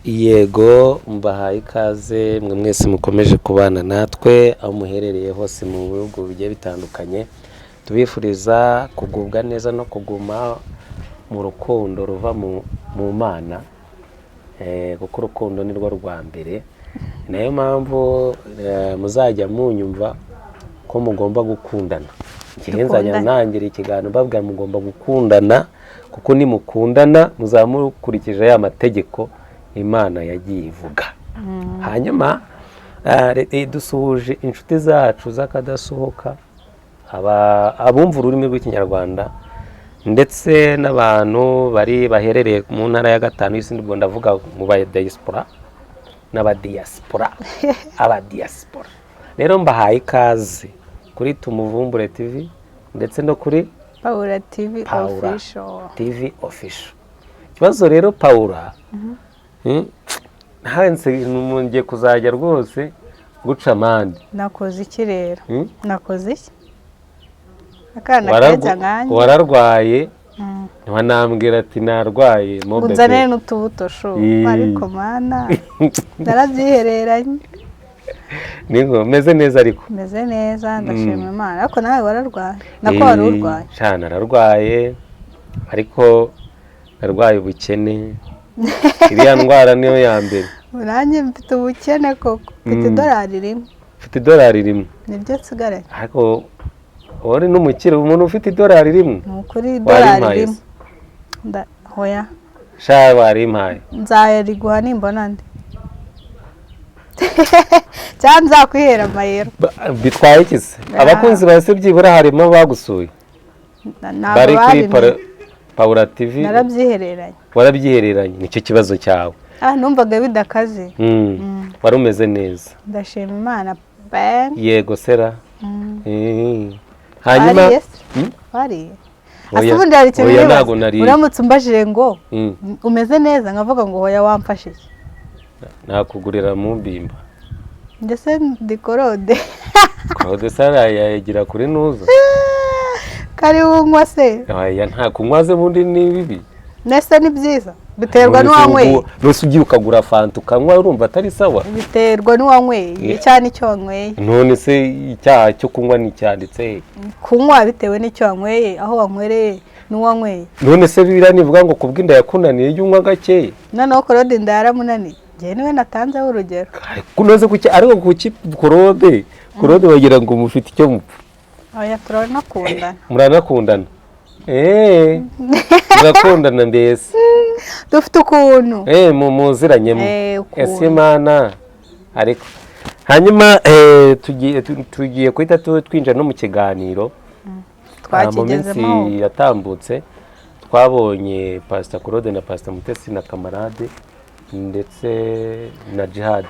Yego mbahaye ikaze mwe mwese mukomeje kubana natwe aho muherereye hose mu bihugu bigiye bitandukanye. Tubifuriza kugubwa neza no kuguma mu rukundo ruva mu Mana, kuko urukundo ni rwo rwa mbere. Nayo mpamvu muzajya munyumva ko mugomba gukundana. Nzajya nangira ikiganiro mbabwira mugomba gukundana, kuko ni mukundana muzamukurikije ya mategeko Imana yagiye ivuga. Hanyuma dusuhuje inshuti zacu zakadasohoka, abumva ururimi rw'ikinyarwanda ndetse n'abantu baherereye mu ntara ya gatanu y'isi, ndibwo ndavuga mu ba diaspora n'abadiaspora abadiaspora. Rero mbahaye ikaze kuri Tumuvumbure TV ndetse no kuri Paula TV official. Kibazo rero Paula, hanze ngiye kuzajya rwose guca amande. Nakoze iki rero? Nakoze iki? Akana keza nganye. Wararwaye? Wanambwira ati narwaye mo bebe. Unzanire n'utubuto sho. Ariko mana narabyihereranye. Ningo meze neza ariko. Meze neza ndashima Imana. Ariko nawe wararwaye. Nako wari urwaye. Cyane nararwaye. Ariko narwaye ubukene. Iriya ndwara niyo ya mbere. Nanjye mfite ubukene koko. Mfite $1 rimwe. Mfite $1 rimwe. Nibyo nsigaranye. Ariko uri n'umukire, umuntu ufite $1 rimwe. Nukuri $1 rimwe. Hoya. Sha warimpaye. Nzayariguha nimbona ndi. Cyane nzakwihera amayero. Bitwaye ikise. Abakunzi base byibura harimo bagusuye. Bari kuri Paula TV. Narabyihereranye. Warabyihereranye, nicyo kibazo cyawe. Numvaga bidakaze. Wari umeze neza. Ndashima Imana pe. Yego sera. Hanyuma wari asubundi hari ikintu uramutse umbajije ngo umeze neza nkavuga ngo hoya wamfashije. Nakugurira mu mbimba. Ndetse ndikorode. Korode sara yagira kuri nuza. Kari unywa se? Oya nta kunywaze bundi ni bibi. Nese ni byiza. Biterwa n'uwanyweye. Nose ugiye ukagura fanta ukanywa urumva atari sawa. Biterwa n'uwanyweye cyane icyo wanyweye. None se icyaha cyo kunywa ni cyanditse? Kunywa bitewe n'icyo wanyweye, aho wanywereye n'uwanyweye. None se bibira nivuga ngo kubw'inda yakunaniye y'unywa gake. Noneho Korode inda yaramunaniye. Njye niwe natanzeho urugero. Kunoze kuki ariko kuki Korode wagira ngo mufite icyo mupfa. Oya turanakundana. Muranakundana. Murakundana mbese. Dufite ukuntu. Muziranyemo. Ese Imana ariko. Hanyuma tugiye kwita twinjira no mu kiganiro. Twakigezemo. Yatambutse twabonye Pastor Korode na Pastor Mutesi na Kamarade ndetse na Jihad.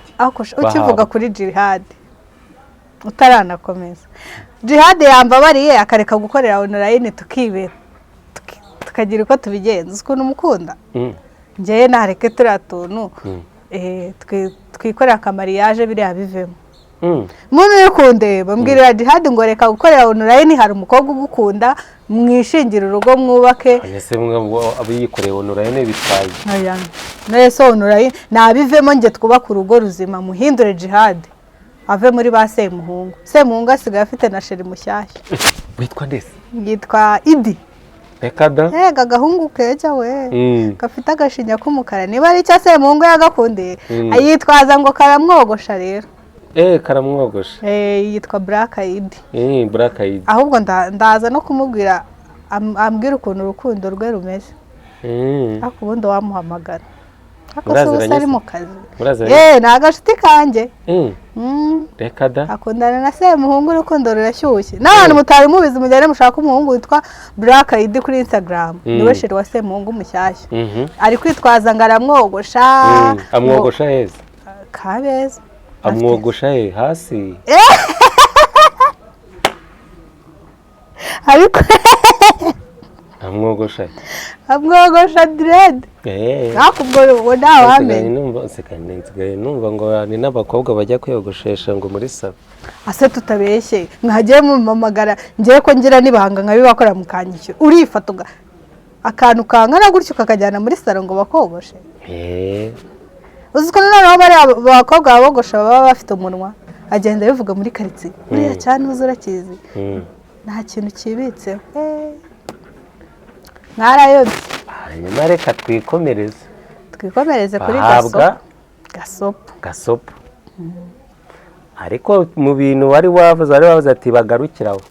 Ukivuga kuri Jihad utaranakomeza. Jihad yambabariye akareka gukorera online tukibera. Tukagira uko tubigenza ukuntu umukunda. Njye nareke turatuntu twikorera kamariyaje biriya bivemo. Muntu yikundeba mbwirira Jihad ngo reka gukorera online, hari umukobwa ugukunda mwishingira urugo mwubake. Ese mwe abiyikoreye online bitwaye. Oya. Nese online nabivemo nge twubaka urugo ruzima muhindure Jihad. Ave muri ba Semuhungu. Semuhungu asigaye afite na sheri mushyashya. Witwa ndese? Yitwa Idi. Ekada? Gahungu keza we. Gafite agashinya k'umukara. Niba ari cyo Semuhungu yagakundiye, ayitwaza ngo karamwogosha rero. Karamwogosha. Yitwa Black Idi. Black Idi. Ahubwo ndaza no kumubwira ambwira ukuntu urukundo rwe rumeze. Ako ubundi wamuhamagara. Akasusa ari mu kazi. Nagashuti kanje. Rekada. Akundana na Semuhungu, urukundo rurashyushye. N'abantu mutari mubizi mujyane mushaka umuhungu witwa Black Idi kuri Instagram. Niwe sheri wa Semuhungu mushyashya. Ari kwitwaza ngo aramwogosha. Amwogosha heza. Kabeza. Amwogosha hasi. Ariko amwogosha dread. Nakubwo ndawamenye. Numva ngo ni n'abakobwa bajya kwiyogoshesha ngo muri saba. Ase tutabeshye mwagiye mu mamagara ngiye ko ngira nibanga nkabibakora mukanyishyura urifatuga akantu kankana gutyo kakajyana muri salon ngo bakogoshe. uzi ko noneho bari abakobwa babogosha baba bafite umunwa agenda bivuga muri karitsiye buriya cyane uzi urakizi nta kintu kibitseho mwarayobye hanyuma reka twikomereze kuri gasopo ariko mu bintu wari wavuze ati bagarukiraho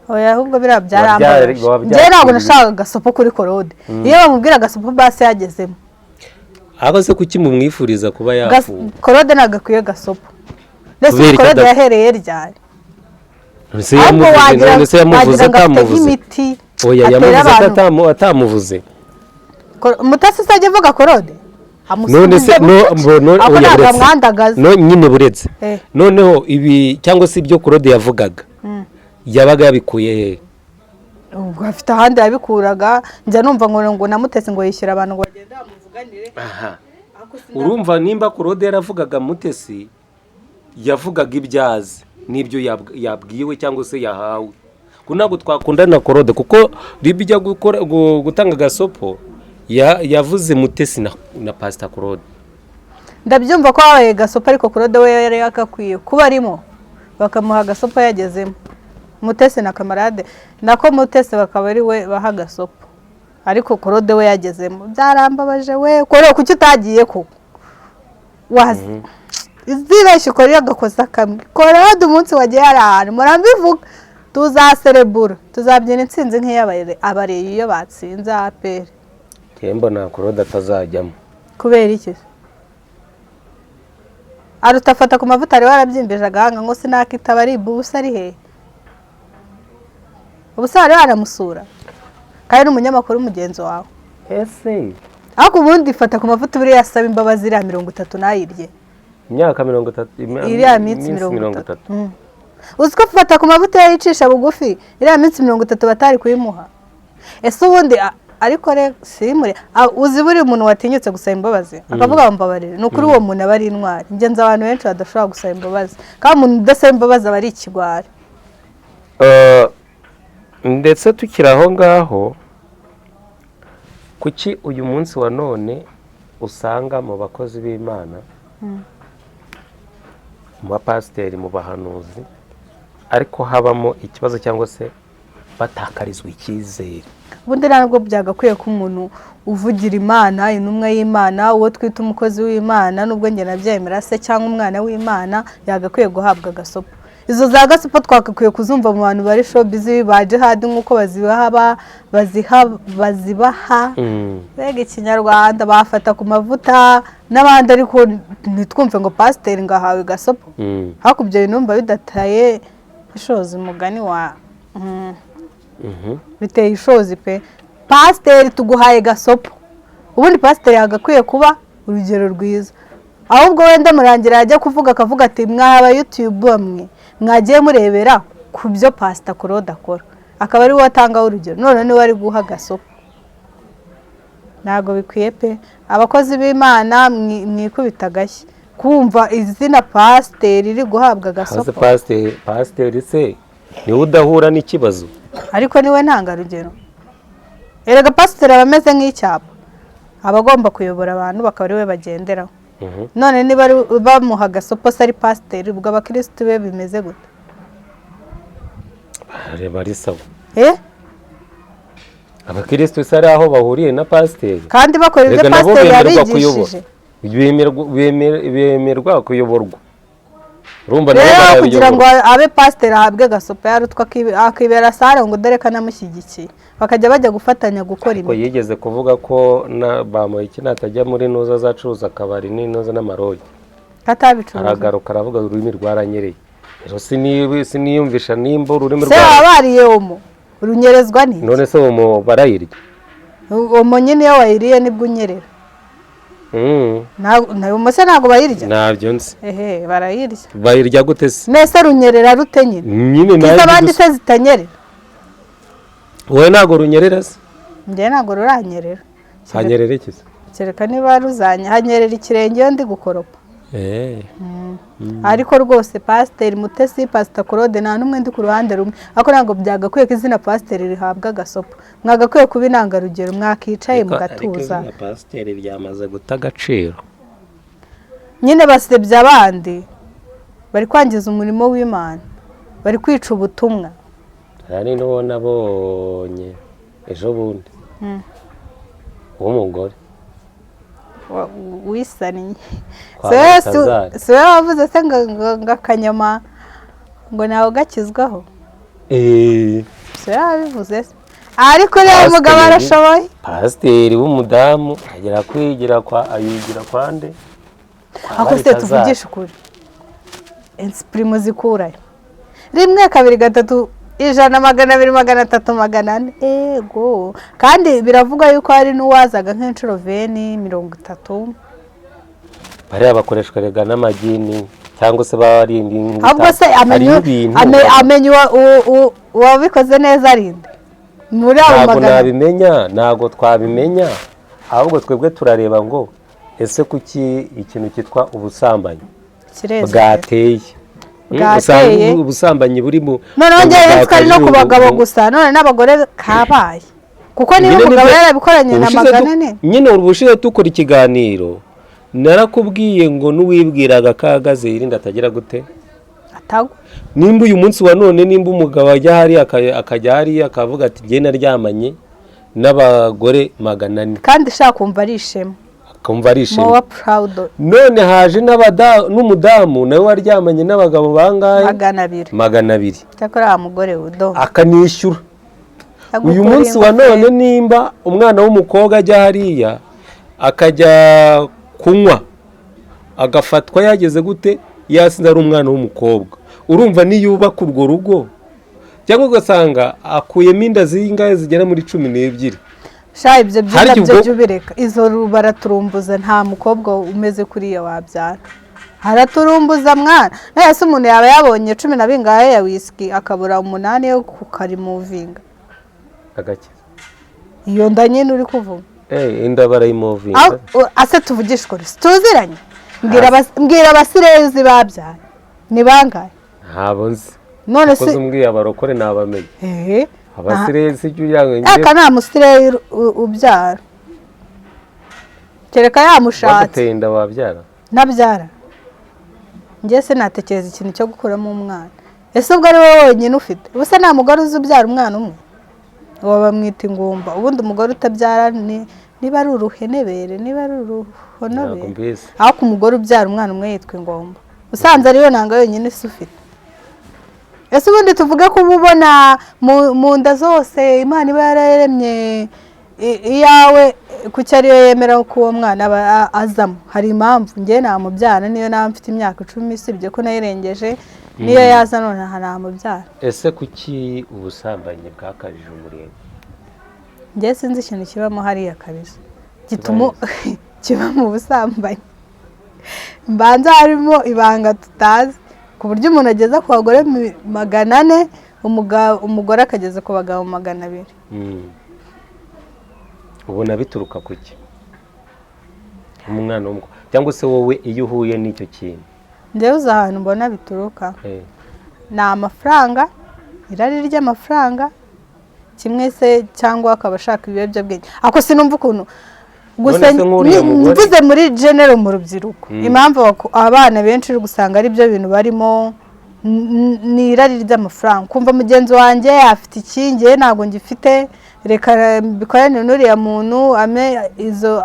oya ahubwo biriya byarambaje njye ntabwo nashaka gasopo kuri Claude iyo bamubwira gasopo basi yagezemo ahubwo se kuki mumwifuriza kuba yafuwe Claude ntabwo akwiye gasopo ndetse Claude yahereye ryari none se yamuvuze atamuvuze oya yamuvuze atamuvuze Mutasi se ajya avuga Claude none se nyine buretse noneho ibi cyangwa se ibyo Claude yavugaga yabaga yabikuye he ubwo afite ahandi yabikuraga njya numva ngo namutese ngo yishyira abantu ngo bagende bamuvuganire urumva nimba Claude yaravugaga Mutesi yavugaga ibyazi n'ibyo yabwiwe cyangwa se yahawe ntabwo twakundana Claude kuko bijya gutanga gasopo yavuze Mutesi na Pastor Claude ndabyumva ko habaye gasopo ariko Claude we yari yakakwiye kuba arimo bakamuha gasopo yagezemo Mutesi na kamarade nako Mutesi bakaba ari we baha gasopo ariko Claude we yagezemo byarambabaje we kore kuki utagiye ko wazi izibeshye ko yagakoza kamwe Claude umunsi wagiye arahana murambivuga tuzaserebura tuzabyina intsinzi nk'iy'abareye iyo batsinze APR kembo na Claude atazajyamo kubera iki arutafata ku mavuta ari warabyimbije agahanga ngo sinakitaba ari busa ari he ubusa ari aramusura kandi n'umunyamakuru mugenzi wawe ese ariko ubundi fata ku mavuta buri yasaba imbabazi iriya 30 nayirye imyaka 30 iriya minsi 30 uziko fata ku mavuta yicisha bugufi iriya minsi 30 batari kuyimuha ese ubundi ariko simure uzi buri umuntu watinyutse gusaba imbabazi akavuga mbabarire no kuri uwo muntu abari intwari ngenza abantu benshi badashobora gusaba imbabazi kandi umuntu udasaba imbabazi abari ikigwari ndetse tukiraho ngaho kuki uyu munsi wa none usanga mu bakozi b'Imana mu bapasiteri mu bahanuzi ariko habamo ikibazo cyangwa se batakarizwa icyizere ubundi ntabwo byagakwiye ko umuntu uvugira Imana intumwa y'Imana uwo twita umukozi w'Imana nubwo nge nabyemera se cyangwa umwana w'Imana yagakwiye guhabwa gasopo izo za gasopo twakakwiye kuzumva mu bantu bari showbiz baje hadi nkuko bazibaha bega ikinyarwanda bafata ku mavuta n'abandi ariko nitwumve ngo pasiteri ngahawe gasopo hako ibyo binumva bidataye ishoza umugani wa biteye ishozi pe pasiteri tuguhaye gasopo ubundi pasiteri yagakwiye kuba urugero rwiza ahubwo wenda murangira ajya kuvuga akavuga ati mwaba YouTube bamwe mwagiye murebera ku byo Pastor Claude akora akaba ari we watangaho urugero none ni wari guha gasopo ntago bikwiye pe abakozi b'Imana mwikubita gashya kumva izina pasiteri iri guhabwa gasopo pasiteri se ni udahura n'ikibazo ariko niwe ntangarugero erega pasiteri abameze nk'icyapa abagomba kuyobora abantu bakaba ari we bagenderaho none niba bamuha gasopo se ari pasiteri ubwo abakristo be bimeze gute bari sawa abakristo se ari aho bahuriye na pasiteri kandi bakora ibyo pasiteri yabigishije bemerwa kuyoborwa urumva rero kugira ngo abe pasiteri ahabwe gasopo yarutwa akibera sare ngo dore kanamushyigikiye bakajya bajya gufatanya gukora imiti ko yigeze kuvuga ko bamuye iki natajya muri nuza zacuruza akabari n'inoza n'amarogi katabicuruza aragaruka aravuga ururimi rwaranyereye rero siniyumvisha nimba ururimi se abariye omo runyerezwa ni none se omo barayirya omo nyine iyo wayiriye nibwo unyerera Mose ntabwo bayirya ntabyo nzi barayirya bayirya gute se nese runyerera rute nyine kiza abandi se zitanyerera wowe ntabwo runyerera se njye ntabwo ruranyerera hanyerera iki se kereka niba ruzanye hanyerera ikirenge iyo ndi gukoropa ariko rwose pasiteri Mutesi Pastor Claude nta n'umwe ndi ku ruhande rumwe ariko ntabwo byagakwiye ko izina pasiteri rihabwa gasopo mwagakwiye kuba intangarugero mwakicaye mugatuza ariko pasiteri ryamaze guta agaciro nyine basebya abandi, bari kwangiza umurimo w'Imana, bari kwica ubutumwa. hari n'uwo nabonye ejo bundi w'umugore wisaniye. Kwa si wowe wavuze se ngo akanyama ngo nawe gakizwaho? Si wowe wabivuze se? Ariko rero umugabo arashoboye. pasiteri w'umudamu agera kwigira ayigira kwa nde? Ako se tuvugisha ukuri, insipurimo zikurayo 1 2 3 100 200 300 400. Ego, kandi biravuga yuko hari n'uwazaga nk'inshuro 20-30. bariya bakoreshwa rega n'amagini cyangwa se barindi. Ahubwo se amenye uwabikoze neza arinde muri abo ntabwo magana. nabimenya, ntabwo twabimenya, ahubwo twebwe turareba ngo ese kuki ikintu cyitwa ubusambanyi bwateye. Usanga ubusambanyi buri mu noneho ngeye twari no ku bagabo gusa, none n'abagore kabaye, kuko niba umugabo yarabikoranye na magana ne. Nyine ubushize tukora ikiganiro narakubwiye ngo n'uwibwiraga kagaze yirinda atagira gute atagwa. Nimba uyu munsi wa none nimba umugabo ajya hari akajya hari akavuga ati ngiye naryamanye n'abagore 400 kandi shaka kumva ari ishema, akumva ari ishema, more proud. none haje n'umudamu nawe waryamanye n'abagabo bangahe 200 cyakora umugore udo akanishyura. Uyu munsi wa none nimba umwana w'umukobwa ajya hariya akajya kunywa agafatwa yageze gute yasinze ari umwana w'umukobwa, urumva niyubaka urwo rugo cyangwa ugasanga akuyemo inda zingahe zigera muri 12. sha ibyo byo bireka, izo baraturumbuza, nta mukobwa umeze kuriya wabyara, haraturumbuza mwana. Nese umuntu yaba yabonye 10 na bingahe ya whisky akabura 8 yo kukarimuvinga agakiza iyo nda nyine uri kuvuga. Inda barayimuvinga ase tuvugisha ukuri tuziranye. Mbwira abasirezi babyara ni bangahe? Ntabo nzi, none se umbwiye abarokore nabamenye. Abasirezi cyuyange aka nta musire ubyara kereka yamushatse bateye inda wabyara nabyara. Ngiye se natekereza ikintu cyo gukuramo umwana. Ese ubwo ari wowe wenyine ufite? Ubuse nta mugore uzubyara umwana umwe ngo bamwita ingumba. Ubundi umugore utabyara niba ari uruhenebere, niba ari uruhonobere, aho ku mugore ubyara umwana umwe yitwa ingomba. Usanze ariyo nanga yonyine se ufite. Ese ubundi tuvuge ko ubona mu nda zose Imana iba yararemye iyawe kuki ariyo yemera ko uwo mwana azamo? Hari impamvu. Ngiye namubyara niyo naba mfite imyaka 10 sibye ko nayirengeje, niyo yaza none namubyara. Ese kuki ubusambanyi bwakajije umurenge? Ngiye sinzi ikintu kibamo hariya kabisa gituma kiba mu busambanyi. Mbanza harimo ibanga tutazi, ku buryo umuntu ageza ku bagore 400, umugore akageza ku bagabo 200. Ubona bituruka kuki? Umwana w'umukobwa cyangwa se wowe iyo uhuye n'icyo kintu? Ndewe uza ahantu mbona bituruka ni amafaranga, irari ry'amafaranga kimwe se, cyangwa akaba ashaka ibiyobyabwenge. Ako sinumva ukuntu gusa mvuze muri general mu rubyiruko impamvu abana benshi gusanga ari byo bintu barimo ni irari ry'amafaranga. Kumva mugenzi wanjye afite ikingiye ntabwo ngifite, reka bikorane n'uriya muntu ame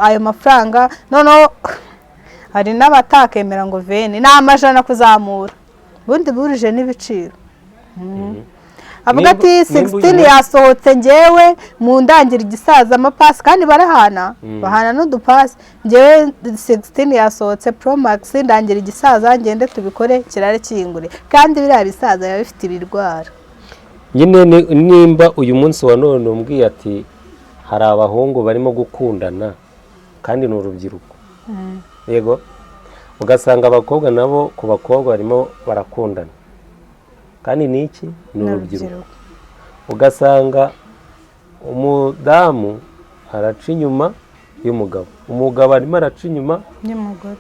ayo mafaranga. Noneho hari n'abatakemera ngo veni ni amajana kuzamura, ubundi burije n'ibiciro. Avuga ati 16 yasohotse ngewe mu ndangira igisaza amapasi, kandi bahana n'udupasi. Ngewe 16 yasohotse Pro Max ndangira igisaza ngende tubikore kirare kiyingure, kandi biriya bisaza biba bifite ibirwara. Nyine nimba uyu munsi wa none umbwiye ati hari abahungu barimo gukundana kandi n'urubyiruko, yego, ugasanga abakobwa nabo ku bakobwa barimo barakundana kandi niki n'urubyiruko, ugasanga umudamu araca inyuma y'umugabo, umugabo arimo araca inyuma y'umugore.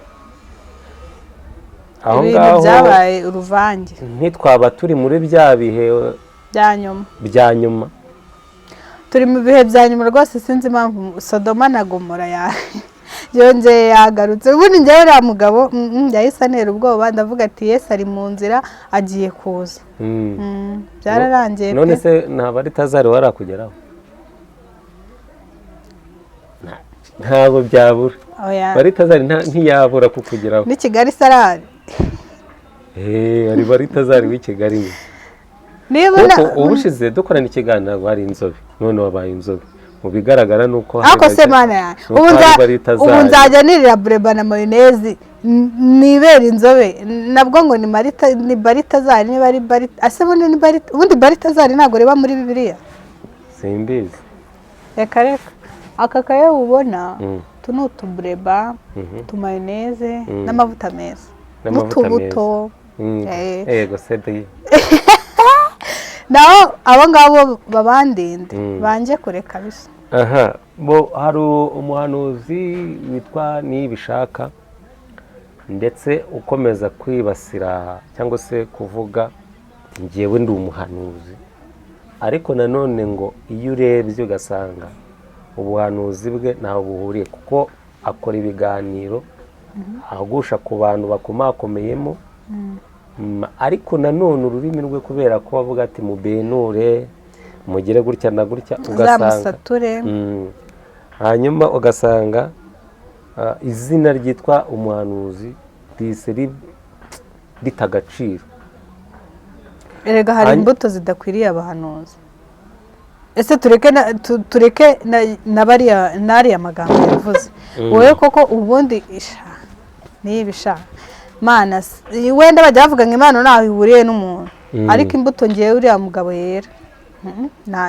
Aho ngaho byabaye uruvange. Ntitwaba turi muri bya bihe bya nyuma. Turi mu bihe bya nyuma rwose. Sinzi impamvu Sodoma na Gomora yongeye yagarutse ubundi njyewe uriya mugabo yahise antera ubwoba ndavuga ati Yesu ari mu nzira agiye kuza. Byararangiye pe. none se nta Baritazari warakugeraho? Ntabwo byabura. Baritazari ntiyabura kukugeraho. Ni Kigali Sarari. Ari Baritazari w'i Kigali. Niba ubushize dukorana ikiganiro hari inzobe, none wabaye inzobe. Mu bigaragara nuko ako se mana ya ubu nzajya nirira bureba na mayonezi nibera inzobe nabwo ngo ni Baritazari niba ari ase ubundi Baritazari ntabwo reba muri Bibiliya. Simbizi. Reka aka kaye ubona tunutu bureba tumayoneze n'amavuta meza n'utubuto. Yego sedi. Naho abo ngabo babandinde banje kureka bisa. Bo hari umuhanuzi witwa Nibishaka ndetse ukomeza kwibasira cyangwa se kuvuga ngiyewe ndi umuhanuzi, ariko nanone ngo iyo urebye ugasanga ubuhanuzi bwe ntaho buhuriye kuko akora ibiganiro agusha ku bantu bakomakomeyemo, ariko nanone ururimi rwe kubera ko bavuga ati mubenure mugire gutya na gutya ugasanga hanyuma ugasanga izina ryitwa umuhanuzi rise ritagaciro. Erega hari imbuto zidakwiriye abahanuzi. Ese tureke nariya magambo yavuze wowe koko ubundi Nibishaka mana wenda bajya bavuga ngo Imana naho ihuriye n'umuntu, ariko imbuto ngiye uriya mugabo yera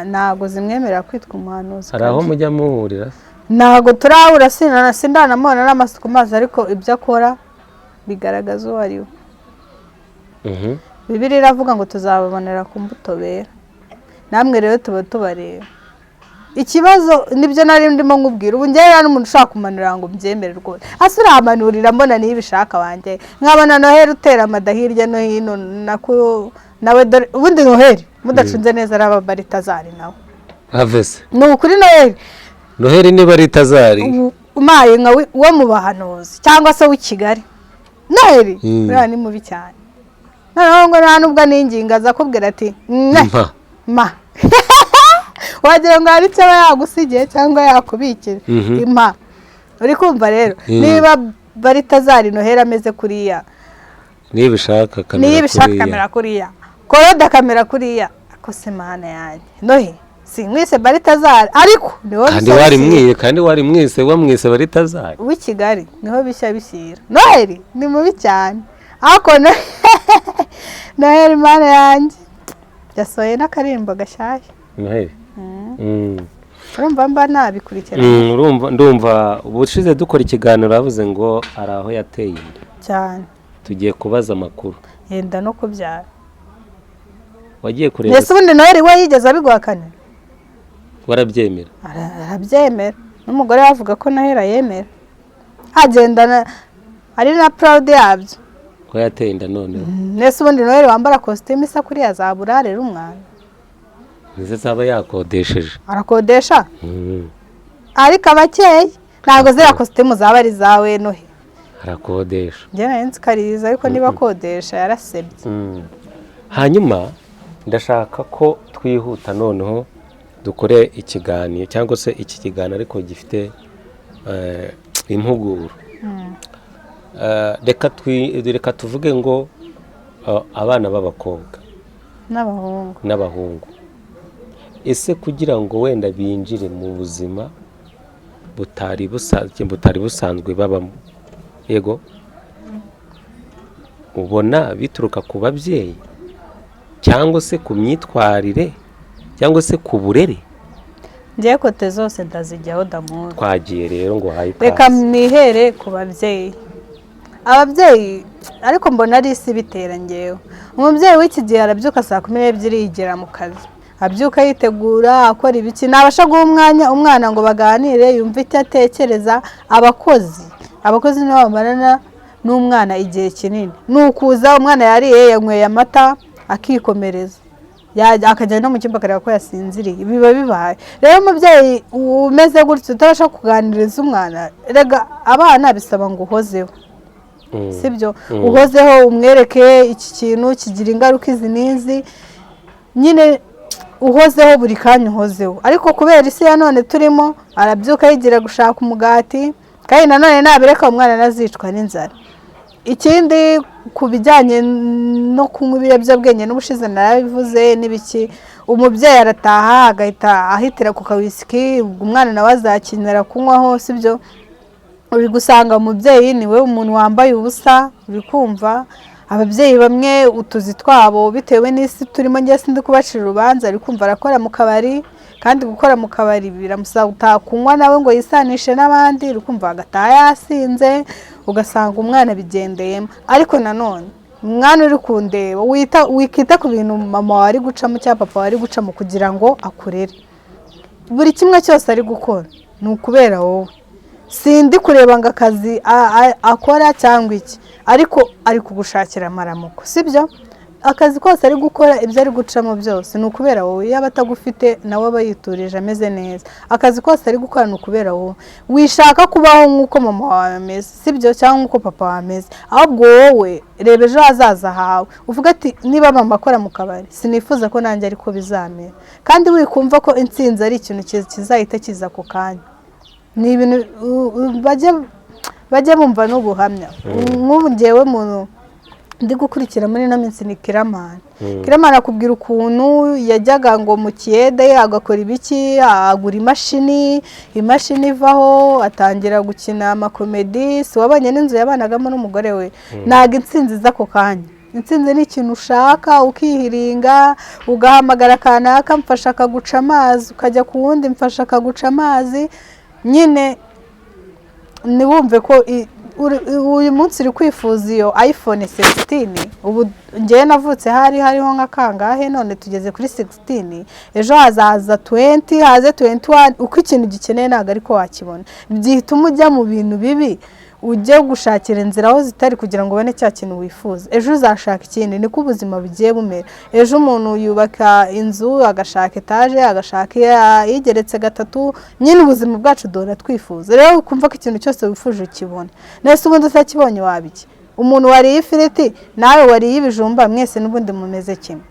ntago zimwemerera kwitwa umuhanuzi. Hari aho mujya muhurira? Ntago turahura sindanamubona n'amaso ku mazi, ariko ibyo akora bigaragaza uwo ari we. Bibiliya iravuga ngo tuzababonera ku mbuto bera, namwe rero tuba tubareba. Ikibazo nibyo nari ndimo nkubwira, ubu njyewe n'umuntu ushaka kumanura ngo mbyemere rwose asura amanurira mbona Nibishaka wanjye nkabona Noheli utera amada hirya no hino nawe dore ubundi Noheli mudacunze neza araba Baritazari nawe havese ni ukuri Noheli ni Baritazari umaye nka wo mu bahanuzi cyangwa se w'i Kigali. Noheli uriya ni mubi cyane, noneho ngo nta nubwo ninginga aza kubwira ati ma wagira ngo hari icyo yagusigiye cyangwa yakubikira impa. Uri kumva rero niba Baritazari Noheli ameze kuriya, Nibishaka kamera kuriya, Koroda kamera kuriya, ako se mana yanjye Noheli sinkwise Baritazari ariko niwo kandi wari mwise wamwise Baritazari w'i Kigali niho bishya bishyira. Noheli ni mubi cyane, ako Noheli mana yanjye yasohoye n'akarimbo gashyashya. Noheli urumva mba nabikurikirana. Ndumva ubushize dukora ikiganiro bavuze ngo ari aho yateye inda cyane, tugiye kubaza amakuru yenda no kubyara. Wagiye kureba mbese ubundi Noheli we yigeze abiguhakana? Warabyemera? Arabyemera, n'umugore bavuga ko Noheli yemera, hagendana ari na proud yabyo ko yateye inda. None mbese ubundi Noheli wambara costume isa kuriya zaburarera umwana nize zaba yakodesheje? Arakodesha ariko abakeye ntabwo zira costume zaba ari zawe Noheli arakodesha. njye nari nzikariza ariko niba akodesha yarasebye. Hanyuma ndashaka ko twihuta noneho dukore ikiganiro cyangwa se iki kiganiro ariko gifite impuguro. Reka tuvuge ngo abana b'abakobwa n'abahungu, ese kugira ngo wenda binjire mu buzima butari busanzwe babamo, yego ubona bituruka ku babyeyi cyangwa se ku myitwarire cyangwa se ku burere? Ngiye kote zose ndazijyaho damu. Twagiye rero ngo hayi pass. Reka mwihere ku babyeyi. Ababyeyi ariko mbona ari isi bitera ngewe. Umubyeyi w'iki gihe arabyuka saa 12 yigera mu kazi, abyuka yitegura akora ibiki, nabasha guha umwana ngo baganire yumve icyo atekereza. Abakozi nibo bamarana n'umwana igihe kinini, nukuza umwana yariye yanyweye amata akikomereza, akajya no mu cyumba akareba ko yasinziriye, biba bibaye. Rero umubyeyi umeze gutyo utabasha kuganiriza umwana, rega abana bisaba ngo uhozeho, sibyo, uhozeho umwereke iki kintu kigira ingaruka izi n'izi, nyine uhozeho buri kanya uhozeho. Ariko kubera isi ya none turimo, arabyuka yigira gushaka umugati, kandi nanone nabireka umwana nazicwa n'inzara. Ikindi ku bijyanye no kunywa ibiyobyabwenge n'ubushize narabivuze n'ibiki, umubyeyi arataha agahita ahitira ku kawisiki, umwana nawe azakinira kunywaho, sibyo. Uri gusanga umubyeyi niwe umuntu wambaye ubusa, uri kumva. Ababyeyi bamwe utuzi twabo bitewe n'isi turimo, ngiye sindi kubacira urubanza, ari kumva arakora mu kabari, kandi gukora mu kabari biramusaba gutaha kunywa nawe ngo yisanishe n'abandi, uri kumva agataha yasinze, ugasanga umwana bigendeyemo. Ariko nanone umwana uri kundeba wikita ku bintu mama wari gucamo cyangwa papa wari gucamo kugira ngo akurere. Buri kimwe cyose ari gukora ni ukubera wowe. Sindi kureba ngo akazi akora cyangwa iki, ariko ari kugushakira amaramuko, sibyo. Akazi kose ari gukora, ibyo ari gucamo byose ni ukubera wowe. Yaba atagufite nawe aba yiturije ameze neza. Akazi kose ari gukora ni ukubera wowe. Wishaka kubaho nk'uko mama wawe ameze, sibyo, cyangwa nk'uko papa wawe ameze, ahubwo wowe reba ejo hazaza hawe uvuga ati niba mama akora mu kabari, sinifuza ko nanjye ariko bizamera. Kandi wikumva ko intsinzi ari ikintu kizahita kiza ku kanya. Ni ibintu bajye bumva n'ubuhamya. Nk'ubu njyewe muntu ndi gukurikira muri ino minsi ni Kiramani. Kiramani akubwira ukuntu yajyaga ngo mu kiyede agakora ibiki, agura imashini ivaho, atangira gukina amakomedi. Si wabonye n'inzu yabanagamo n'umugore we. Ntago intsinzi iza ako kanya. Intsinzi ni ikintu ushaka ukihiringa, ugahamagara kanaka mfasha akaguca amazi, ukajya ku wundi mfasha akaguca amazi. Nyine nibumve ko uyu munsi uri kwifuza iyo iPhone 16. Ubu ngiye navutse hariho nka kangahe, none tugeze kuri 16. Ejo hazaza 20, haze 21. Uko ikintu gikeneye ntago ariko wakibona. Byituma ujya mu bintu bibi, ujye gushakira inzira aho zitari kugira ngo ubone cya kintu wifuza. Ejo uzashaka ikindi. Niko ubuzima bugiye bumera. Ejo umuntu yubaka inzu, agashaka etaje, agashaka igeretse gatatu. Nyine ubuzima bwacu dora twifuza. Rero ukumva ko ikintu cyose wifuje ukibona. Nese ubundi utakibonye wabiki. Umuntu wariye ifiriti nawe wariye ibijumba, mwese n'ubundi mumeze kimwe.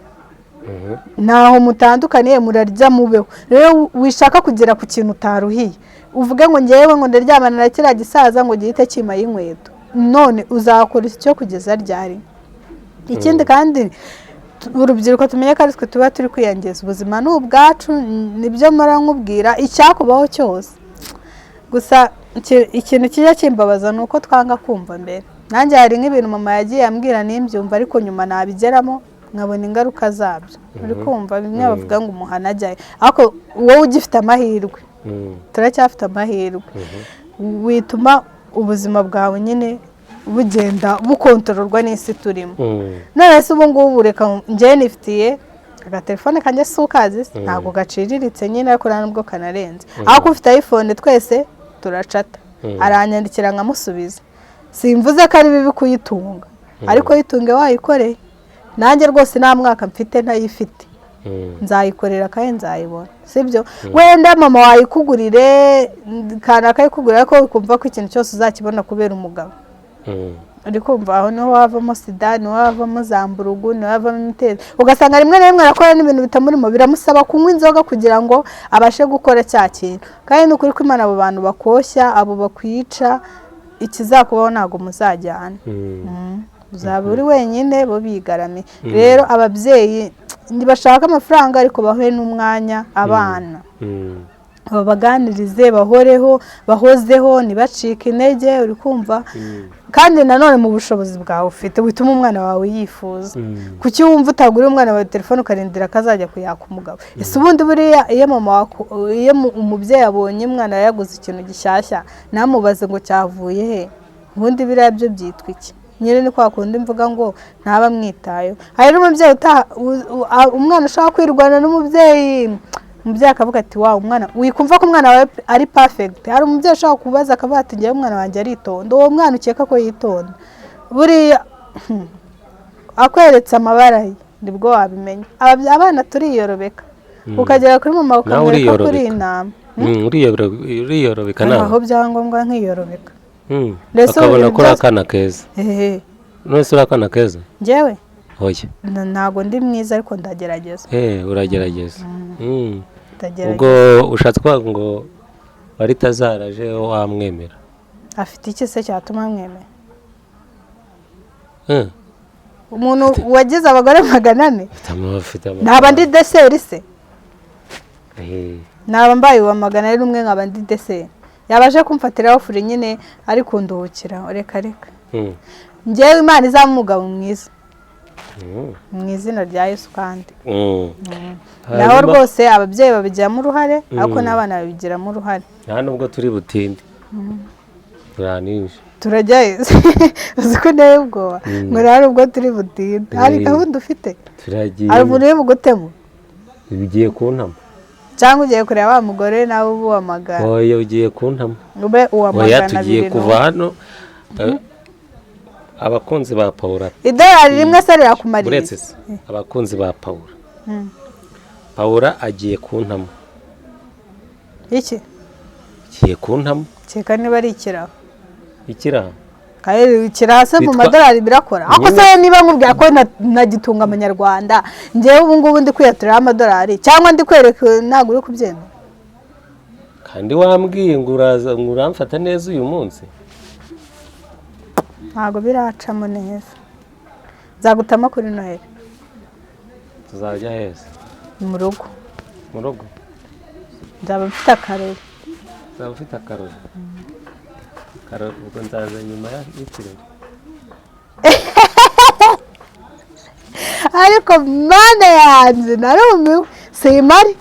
Naho mutandukaniye, murarya mubeho. Rero wishaka kugera ku kintu utaruhiye, uvuge ngo ngewe ngo ndaryamana na kiriya gisaza ngo gihite kima y'inkweto, none uzakora icyo kugeza ryari? Ikindi kandi urubyiruko tumenye ko aritwe tuba turi kwiyangeza. Ubuzima ni ubwacu, nibyo mara nkubwira icyakubaho cyose. Gusa ikintu kijya kimbabaza ni uko twanga kumva mbere. Nanjye hari nk'ibintu mama yagiye ambwira nimbyumva, ariko nyuma nabigeramo nkabona ingaruka zabyo. Uri kumva bimwe bavuga ngo umuhana ajyayo, ariko wowe ugifite amahirwe, turacyafite amahirwe, wituma ubuzima bwawe nyine bugenda bukontororwa n'isi turimo. None se ubu ngubu reka njye nifitiye agatelefone kanjye sukazi, ntabwo gaciriritse nyine, ariko nubwo kanarenze. Ariko ufite iPhone twese turacata, aranyandikira nkamusubiza. Simvuze ko ari bibi kuyitunga, ariko yitunge wayikoreye. Nanjye rwose nta mwaka mfite ntayifite, nzayikorera kandi nzayibona, sibyo. Wenda mama wayikugurire kana akayikugurira, ariko ukumva ko ikintu cyose uzakibona kubera umugabo. Uri kumva aho niho wavamo sida, niho wavamo zamburugu, niho wavamo imitezi. Ugasanga rimwe na rimwe arakora n'ibintu bitamurimo, biramusaba kunywa inzoga kugira ngo abashe gukora cya kintu. Kandi n'ukuri ko Imana abo bantu bakoshya, abo bakwica, ikizakubaho ntago muzajyana. Uzaba uri wenyine bo bigarame. Rero ababyeyi ntibashaka amafaranga, ariko bahe n'umwanya abana, babaganirize, bahozeho, ntibacike intege. Uri kumva? Kandi nanone mu bushobozi bwawe ufite wituma umwana wawe yifuza. Kuki wumva utagura umwana wawe telefone ukarindira akazajya kuyaka umugabo? Ese ubundi buriya iyo umubyeyi abonye umwana yaguze ikintu gishyashya, namubaze ngo cyavuye he, ubundi biriya byo byitwa iki? Nyine ni kwa kundi mvuga ngo ntaba mwitayo. Hari n'umubyeyi umwana ushaka kwirwana n'umubyeyi, umubyeyi akavuga ati wa umwana, wikumva ko umwana wawe ari perfect. Hari umubyeyi ushaka kubaza akavuga ati ngewe umwana wanjye aritonda. Uwo mwana ukeka ko yitonda, buriya akweretse amabara ye, nibwo wabimenya. Abana turiyorobeka ukagera kuri mama ukamwereka kuri intama. Uriyorobeka nawe aho byangombwa nkiyorobeka. akabona ko akana keza. None se akana keza? Njyewe oya ntago ndi mwiza ariko ndagerageza. Uragerageza. Ubwo ushatse kwa ngo baritazaraje wamwemera. Afite iki se cyatuma mwemera? Umuntu wagize abagore 400 naba ndi deseri se. Naba mbaye wa 401 nkaba ndi deseri. Yabaje kumfatiraho furi nyine ari kunduhukira. Reka njyewe Imana izamugabo mwiza mu izina rya Yesu kandi. Naho rwose ababyeyi babigiramo uruhare ariko n'abana babigiramo uruhare. Nta nubwo turi butinde turanisha turajya uziko nawe ubwoba ngo rero ubwo turi butinde hari gahunda ufite turagiye ari umuntu bugutemo bigiye kuntama cyangwa ugiye kureba wa mugore nawe ubuhamagara. Oya ugiye kuntama ube uwamagana tugiye kuva hano. Abakunzi ba Paula idolari rimwe se rirakumariye. Uretse abakunzi ba Paula Paula agiye kuntama. Iki agiye kuntama cyeka niba ari ikiraho kandi kirase mu madolari birakora. Ako se niba nkubwira ko nagitunga amanyarwanda njyewe ubu ngubu ndi kwiyaturira amadolari cyangwa ndi kwereka ntago uri kubyemera kandi wambwiye ngo uramfata neza uyu munsi. Ntago biracamo neza. Nzagutama kuri Noheli. Tuzajya heza mu rugo. Nzaba mfite akarori. Ubwo nzaza nyuma y'ikirori. Ariko mana yanjye narumiwe simari.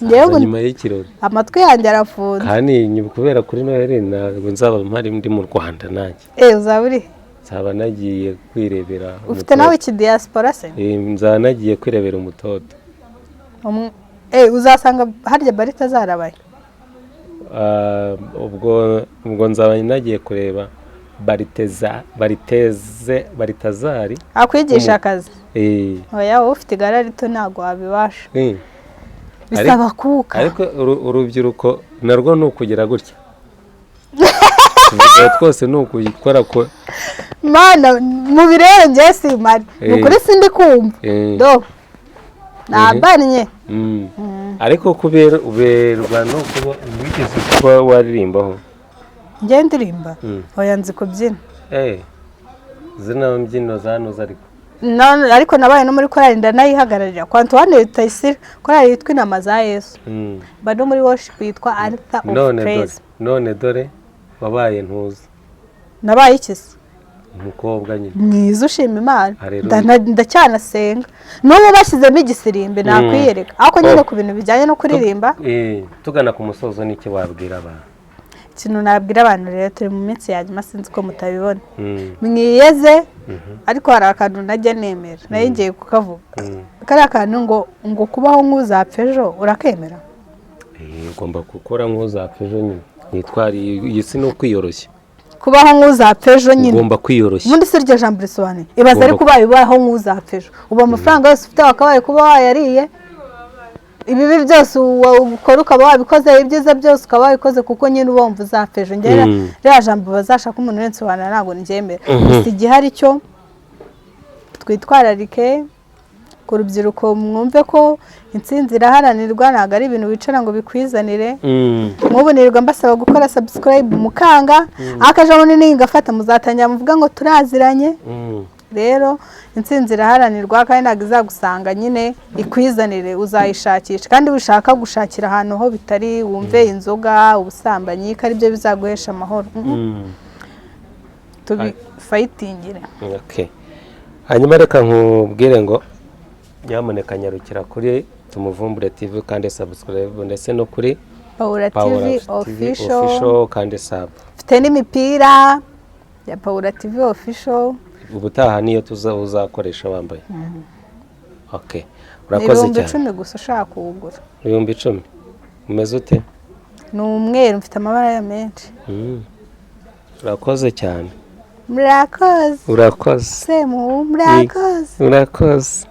Ngewe nyuma y'ikirori amatwi yanjye arafunze. Kandi kubera kuri Noheli ntabwo nzaba mpari ndi mu Rwanda nanjye. Uzaba uri? Nzaba nagiye kwirebera. Ufite nawe iki diaspora se? Nzaba nagiye kwirebera umutoto. Uzasanga harya barita zarabaye. Ubwo nzaba nagiye kureba baritazari akwigisha akazi. Oya wowe ufite igara rito ntago wabibasha. Bisaba kuka. Ariko urubyiruko narwo nukugera gutya. Twose nukugikora ko mana mu birenge simari. Ukuri sindi kumva. Do nabanye. Ariko uberwa no kuba wigeze kuba waririmbaho. Njye ndirimba oya nzi kubyina. Zina mbyino zanuza ariko ariko nabaye no muri korali ndanayihagararira kwa Antoine Rutayisire korali yitwa Inama za Yesu. Bado muri worship yitwa Altar of Praise. None dore wabaye ntuzi. Nabaye ikisi umukobwa nyine mwiza ushima Imana. Ndacyanasenga n'ubu bashyizemo igisirimbe nakwiyereka ariko nyine ku bintu bijyanye no kuririmba. Tugana ku musozo n'iki wabwira abantu? Ikintu nabwira abantu rero turi mu minsi ya nyuma sinzi ko mutabibona. Mwiyeze ariko hari akantu najya nemera nayo ngiye kukavuga. Kari akantu ngo kubaho nk'uzapfa ejo urakemera. Ugomba gukora nk'uzapfa ejo nyine. Nitwari iyi si no kwiyoroshya. Kubaho nk'uzapfa ejo nyine. Ugomba kwiyoroshya. Ubundi si ryo jambo risobanuye. Ibaza ari kubaho nk'uzapfa ejo. Uba amafaranga yose ufite wakabaye kuba wayariye. Ibibi byose ukora ukaba wabikoze ibyiza byose ukaba wabikoze kuko nyine ubomva uzapfa ejo. Ngera rya jambo bazashaka umuntu wese wana ntago njyemera. Gusa igihari cyo twitwararike ku rubyiruko mwumve ko intsinzi iraharanirwa ntago ari ibintu wicara ngo bikwizanire. Mubonirwa mbasaba gukora subscribe mukanga akaje munini ngafata muzatangira muvuga ngo turaziranye. Rero intsinzi iraharanirwa kandi ntago izagusanga nyine ikwizanire uzayishakisha kandi wishaka gushakira ahantu ho bitari wumve inzoga ubusambanyi kandi byo bizaguhesha amahoro. Tubi fightingire. Hanyuma reka nkubwire ngo nyamuneka nyarukira kuri Tumuvumbure TV kandi subscribe ndetse no kuri Paula TV official kandi sub. Mfite n'imipira ya Paula TV official. Ubutaha niyo uzakoresha wambaye. Urakoze cyane. 10 gusa ushaka kugura. 10 umeze ute? Ni umweru mfite amabara ya menshi. Urakoze cyane. Murakoze. Urakoze. Semu murakoze. Urakoze.